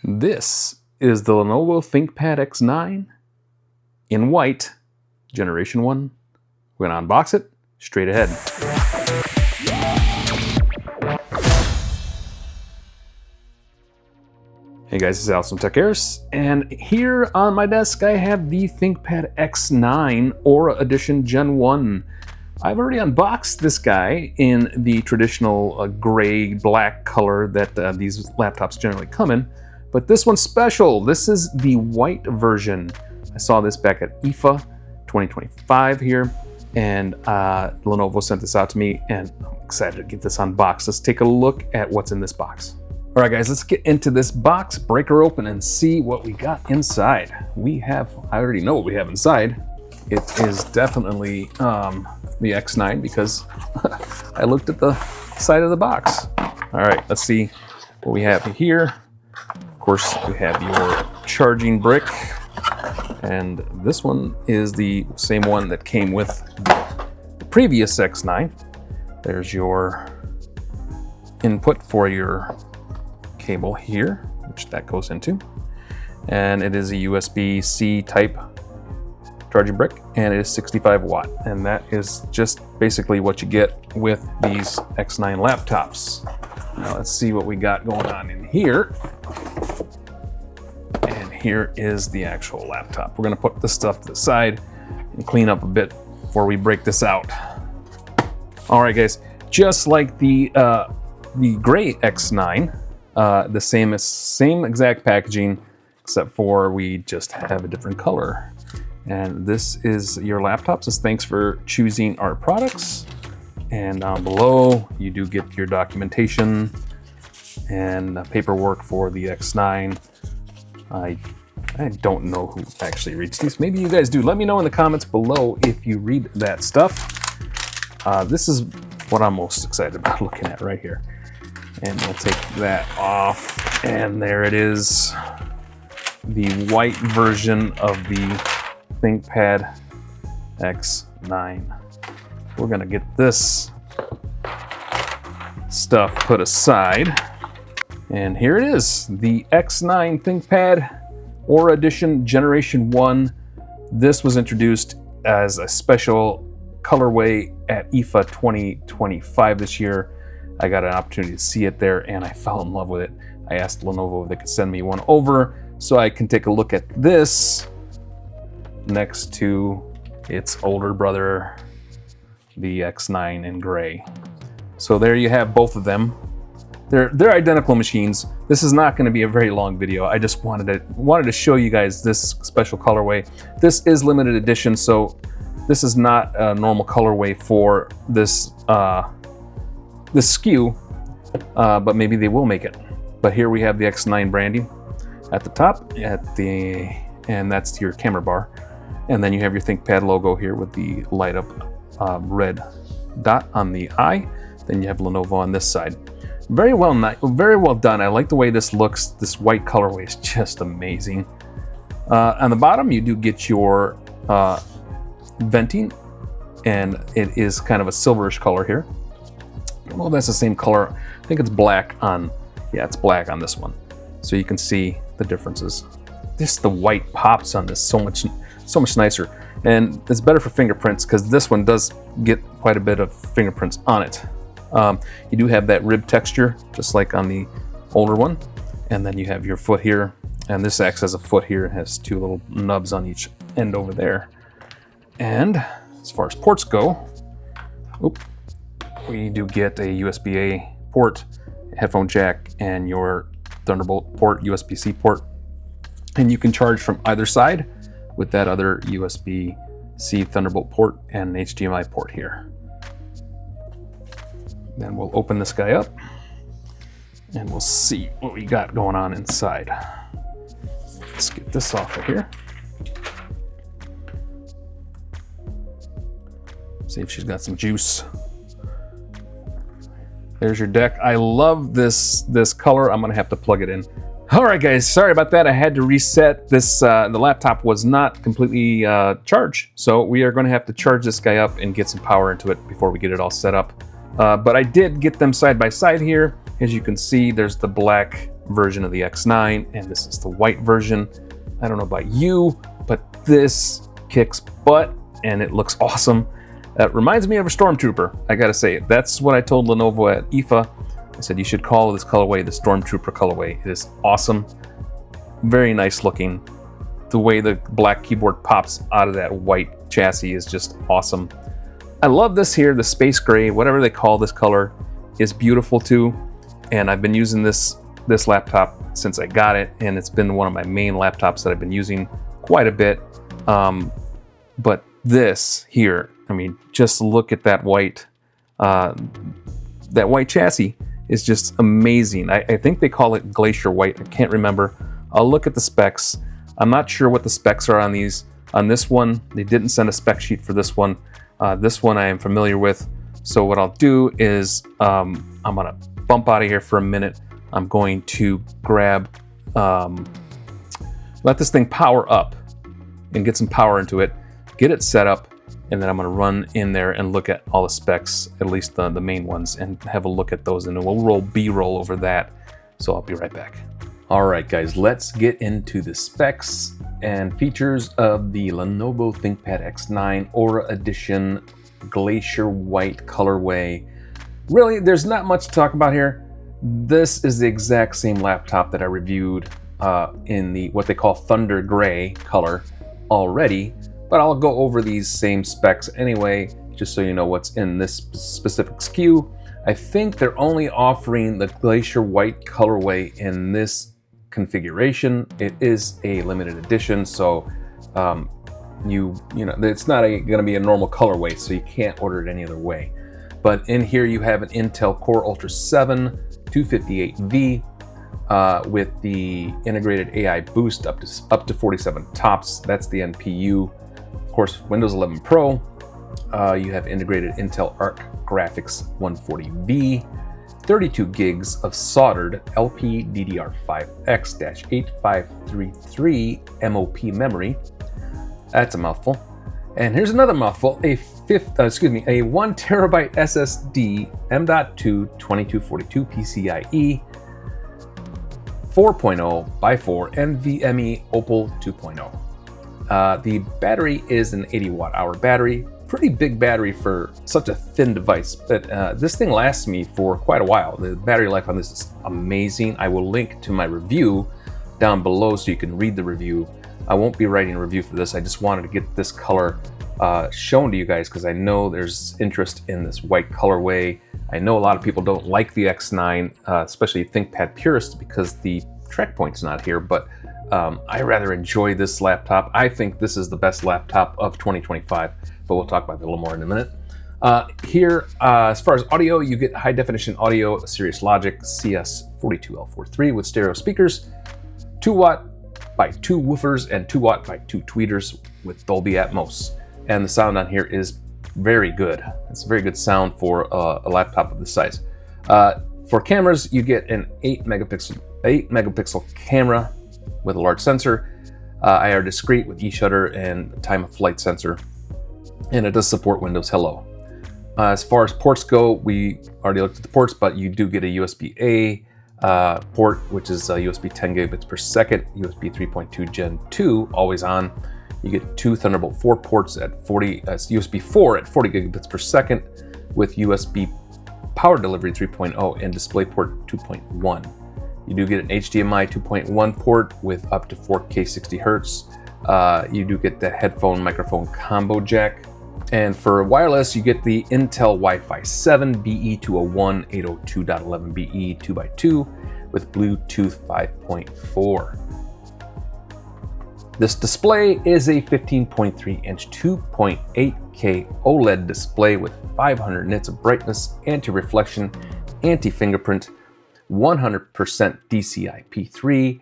This is the Lenovo ThinkPad X9 in white, Generation 1. We're going to unbox it straight ahead. Hey guys, it's Alex from Techaeris, and here on my desk I have the ThinkPad X9 Aura Edition Gen 1. I've already unboxed this guy in the traditional gray-black color that these laptops generally come in, but this one's special. This is the white version. I saw this back at IFA 2025 here, and Lenovo sent this out to me, and I'm excited to get this unboxed. Let's take a look at what's in this box. All right, guys, let's get into this box, break her open, and see what we got inside. I already know what we have inside. It is definitely the X9 because I looked at the side of the box. All right, let's see what we have here. Of course, we have your charging brick, and this one is the same one that came with the previous X9. There's your input for your cable here, which that goes into, and it is a USB-C type charging brick, and it is 65 watt, and that is just basically what you get with these X9 laptops. Now let's see what we got going on in here. And here is the actual laptop. We're going to put this stuff to the side and clean up a bit before we break this out. All right, guys, just like the gray X9, the same exact packaging, except for we just have a different color. And this is your laptop. So thanks for choosing our products. And down below, you do get your documentation and paperwork for the X9. I don't know who actually reads these. Maybe you guys do. Let me know in the comments below if you read that stuff. This is what I'm most excited about looking at right here. And we'll take that off. And there it is. The white version of the ThinkPad X9. We're gonna get this stuff put aside. And here it is, the X9 ThinkPad Aura Edition Generation 1. This was introduced as a special colorway at IFA 2025 this year. I got an opportunity to see it there and I fell in love with it. I asked Lenovo if they could send me one over so I can take a look at this next to its older brother, the X9 in gray. So there you have both of them. They're identical machines. This is not going to be a very long video. I just wanted to show you guys this special colorway. This is limited edition, so this is not a normal colorway for this this SKU, but maybe they will make it. But here we have the X9 branding at the top, and that's your camera bar. And then you have your ThinkPad logo here with the light up red dot on the eye. Then you have Lenovo on this side. Very well done. I like the way this looks. This white colorway is just amazing. On the bottom, you do get your venting, and it is kind of a silverish color here. I don't know if that's the same color. I think it's black on, yeah, it's black on this one. So you can see the differences. Just the white pops on this so much nicer, and it's better for fingerprints because this one does get quite a bit of fingerprints on it. You do have that rib texture just like on the older one, and then you have your foot here, and this acts as a foot here. It has two little nubs on each end over there. And as far as ports go, we do get a USB-A port, headphone jack, and your Thunderbolt port, USB-C port, and you can charge from either side with that other USB-C Thunderbolt port and an HDMI port here. Then we'll open this guy up and we'll see what we got going on inside. Let's get this off of here. See if she's got some juice. There's your deck. I love this color. I'm gonna have to plug it in. All right, guys, sorry about that. I had to reset this. The laptop was not completely charged, so we are gonna have to charge this guy up and get some power into it before we get it all set up. But I did get them side by side here. As you can see, there's the black version of the X9, and this is the white version. I don't know about you, but this kicks butt and it looks awesome. It reminds me of a Stormtrooper, I gotta say. That's what I told Lenovo at IFA. I said you should call this colorway the Stormtrooper colorway. It is awesome, very nice looking. The way the black keyboard pops out of that white chassis is just awesome. I love this here, the space gray, whatever they call this color, is beautiful too. And I've been using this laptop since I got it, and it's been one of my main laptops that I've been using quite a bit. But this here, I mean, just look at that white chassis is just amazing. I think they call it Glacier White. I can't remember. I'll look at the specs. I'm not sure what the specs are on these. On this one, they didn't send a spec sheet for this one. This one I am familiar with. So what I'll do is I'm gonna bump out of here for a minute. I'm going to grab, let this thing power up and get some power into it, get it set up, and then I'm gonna run in there and look at all the specs, at least the main ones, and have a look at those, and then we'll roll B-roll over that. So I'll be right back. All right, guys, let's get into the specs and features of the Lenovo ThinkPad X9 Aura Edition Glacier White colorway. Really, there's not much to talk about here. This is the exact same laptop that I reviewed in the what they call Thunder Gray color already, but I'll go over these same specs anyway, just so you know what's in this specific SKU. I think they're only offering the Glacier White colorway in this configuration. It is a limited edition, so you know it's not going to be a normal colorway, so you can't order it any other way. But in here you have an Intel Core Ultra 7 258V with the integrated AI boost up to 47 TOPS. That's the NPU. Of course, Windows 11 Pro. You have integrated Intel Arc Graphics 140V, 32 gigs of soldered LPDDR5X-8533 MOP memory. That's a mouthful. And here's another mouthful: a 1 terabyte SSD M.2 2242 PCIe 4.0x4 NVMe Opal 2.0. The battery is an 80 watt-hour battery. Pretty big battery for such a thin device, but this thing lasts me for quite a while. The battery life on this is amazing. I will link to my review down below so you can read the review. I won't be writing a review for this. I just wanted to get this color shown to you guys because I know there's interest in this white colorway. I know a lot of people don't like the X9, especially ThinkPad purists, because the track point's not here, but I rather enjoy this laptop. I think this is the best laptop of 2025, but we'll talk about that a little more in a minute. Here, as far as audio, you get high definition audio, Cirrus Logic CS42L43 with stereo speakers, 2 watt by 2 woofers, and 2 watt by 2 tweeters with Dolby Atmos. And the sound on here is very good. It's a very good sound for a laptop of this size. For cameras, you get an 8 megapixel camera with a large sensor, IR discrete with eShutter and time of flight sensor, and it does support Windows Hello. As far as ports go, we already looked at the ports, but you do get a USB-A port, which is USB 10 gigabits per second, USB 3.2 Gen 2, always on. You get 2 Thunderbolt 4 ports at USB 4 at 40 gigabits per second with USB power delivery 3.0 and DisplayPort 2.1. You do get an HDMI 2.1 port with up to 4K 60 Hertz. You do get the headphone microphone combo jack. And for wireless, you get the Intel Wi-Fi 7 BE201 802.11be 2x2 with Bluetooth 5.4. This display is a 15.3 inch 2.8K OLED display with 500 nits of brightness, anti-reflection, anti-fingerprint, 100% DCI-P3,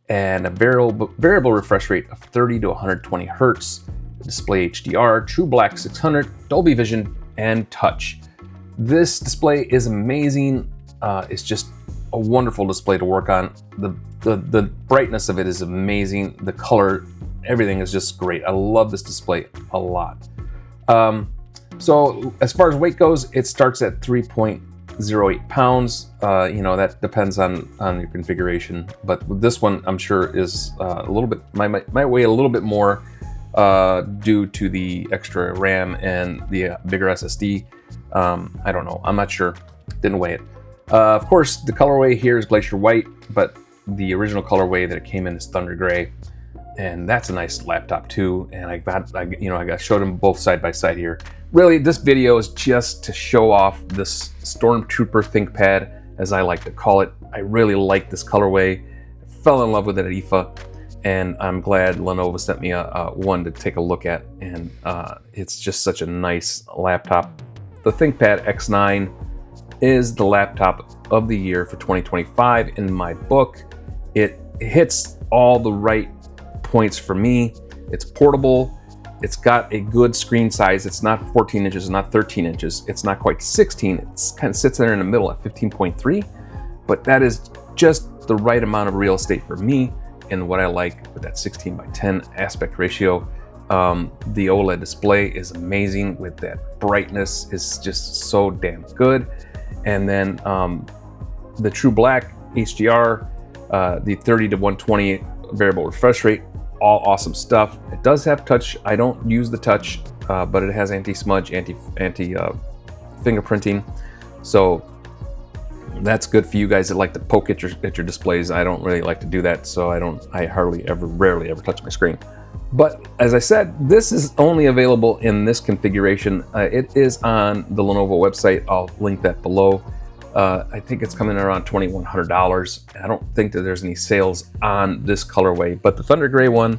and a variable refresh rate of 30 to 120 Hertz. Display HDR, True Black 600, Dolby Vision, and Touch. This display is amazing. It's just a wonderful display to work on. The brightness of it is amazing. The color, everything is just great. I love this display a lot. So as far as weight goes, it starts at 3.8 0.08 pounds. You know, that depends on your configuration, but with this one, I'm sure is a little bit, might weigh a little bit more due to the extra RAM and the bigger SSD. I don't know, I'm not sure, didn't weigh it. Of course, the colorway here is Glacier White, but the original colorway that it came in is Thunder Gray, and that's a nice laptop too. And I showed them both side by side here. Really, this video is just to show off this Stormtrooper ThinkPad, as I like to call it. I really like this colorway. I fell in love with it at IFA, and I'm glad Lenovo sent me one to take a look at. And it's just such a nice laptop. The ThinkPad X9 is the laptop of the year for 2025 in my book. It hits all the right points for me. It's portable. It's got a good screen size. It's not 14 inches, it's not 13 inches. It's not quite 16. It kind of sits there in the middle at 15.3, but that is just the right amount of real estate for me and what I like with that 16:10 aspect ratio. The OLED display is amazing with that brightness. Is just so damn good. And then the True Black HDR, the 30 to 120 variable refresh rate, all awesome stuff. It does have touch. I don't use the touch, but it has anti-smudge, anti fingerprinting, so that's good for you guys that like to poke at your displays. I don't really like to do that, so I rarely ever touch my screen. But as I said, this is only available in this configuration. It is on the Lenovo website. I'll link that below. I think it's coming around $2,100. I don't think that there's any sales on this colorway, but the Thunder Gray one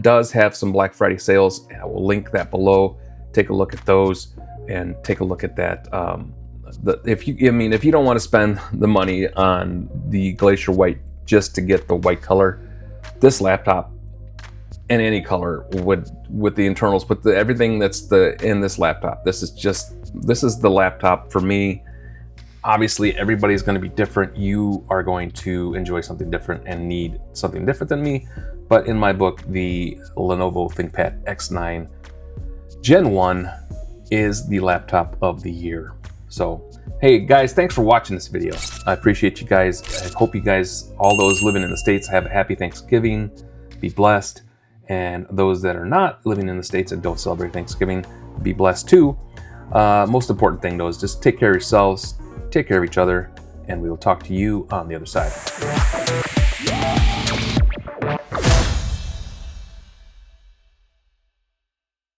does have some Black Friday sales. I will link that below. Take a look at those and take a look at that. If you don't want to spend the money on the Glacier White just to get the white color, this laptop in any color would, with the internals, with everything that's in this laptop, this is the laptop for me. Obviously, everybody's going to be different. You are going to enjoy something different and need something different than me. But in my book, the Lenovo ThinkPad X9 Gen 1 is the laptop of the year. So, hey guys, thanks for watching this video. I appreciate you guys. I hope you guys, all those living in the States, have a happy Thanksgiving. Be blessed. And those that are not living in the States and don't celebrate Thanksgiving, be blessed too. Most important thing though is just take care of yourselves, take care of each other, and we will talk to you on the other side.